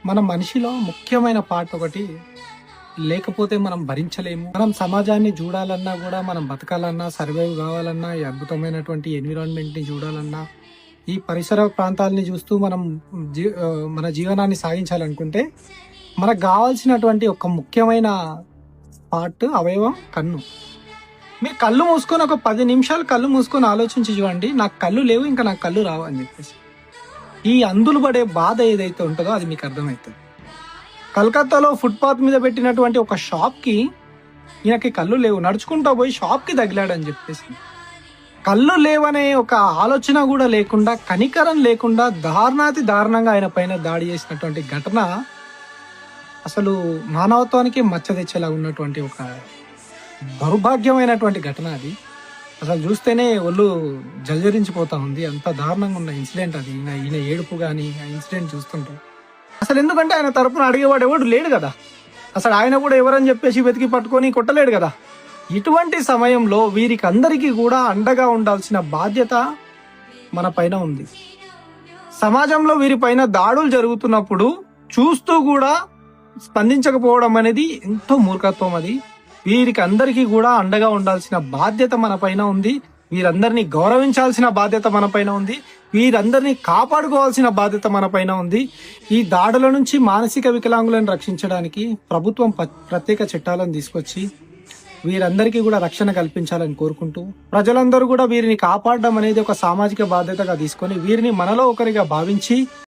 మన మనిషిలో ముఖ్యమైన పార్ట్ ఒకటి లేకపోతే మనం భరించలేము. మనం సమాజాన్ని చూడాలన్నా కూడా, మనం బతకాలన్నా, సర్వైవ్ కావాలన్నా, ఈ అద్భుతమైనటువంటి ఎన్విరాన్మెంట్ ని చూడాలన్నా, ఈ పరిసర ప్రాంతాలని చూస్తూ మనం మన జీవనాన్ని సాగించాలనుకుంటే మనకు కావాల్సినటువంటి ఒక ముఖ్యమైన పార్ట్ అవయవం కన్ను. మీరు కళ్ళు మూసుకొని ఒక 10 నిమిషాలు కళ్ళు మూసుకొని ఆలోచించి చూడండి, నాకు కళ్ళు లేవు, ఇంకా నాకు కళ్ళు రావు అని చెప్పేసి. ఈ అందులు పడే బాధ ఏదైతే ఉంటుందో అది మీకు అర్థమవుతుంది. కలకత్తాలో ఫుట్పాత్ మీద పెట్టినటువంటి ఒక షాప్కి ఈయనకి కళ్ళు లేవు, నడుచుకుంటూ పోయి షాప్కి తగిలాడని చెప్పేసి. కళ్ళు లేవనే ఒక ఆలోచన కూడా లేకుండా, కనికరం లేకుండా దారుణాతి దారుణంగా ఆయన పైన దాడి చేసినటువంటి ఘటన అసలు మానవత్వానికి మచ్చ తెచ్చేలా ఉన్నటువంటి ఒక దౌర్భాగ్యమైనటువంటి ఘటన అది. అసలు చూస్తేనే ఒళ్ళు జల్జరించిపోతా ఉంది, అంత దారుణంగా ఉన్న ఇన్సిడెంట్ అది. ఈయన ఏడుపు కానీ ఆ ఇన్సిడెంట్ చూస్తుంటే అసలు, ఎందుకంటే ఆయన తరపున అడిగేవాడు ఎవడు లేడు కదా, అసలు ఆయన కూడా ఎవరని చెప్పేసి వెతికి పట్టుకొని కొట్టలేడు కదా. ఇటువంటి సమయంలో వీరికి అందరికీ కూడా అండగా ఉండాల్సిన బాధ్యత మన పైన ఉంది. సమాజంలో వీరిపైన దాడులు జరుగుతున్నప్పుడు చూస్తూ కూడా స్పందించకపోవడం అనేది ఎంతో మూర్ఖత్వం. అది వీరికి అందరికీ కూడా అండగా ఉండాల్సిన బాధ్యత మన పైన ఉంది. వీరందరినీ గౌరవించాల్సిన బాధ్యత మన పైన ఉంది. వీరందరినీ కాపాడుకోవాల్సిన బాధ్యత మన పైన ఉంది. ఈ దాడుల నుంచి మానసిక వికలాంగులను రక్షించడానికి ప్రభుత్వం ప్రత్యేక చట్టాలను తీసుకొచ్చి వీరందరికీ కూడా రక్షణ కల్పించాలని కోరుకుంటూ, ప్రజలందరూ కూడా వీరిని కాపాడడం అనేది ఒక సామాజిక బాధ్యతగా తీసుకొని వీరిని మనలో ఒకరిగా భావించి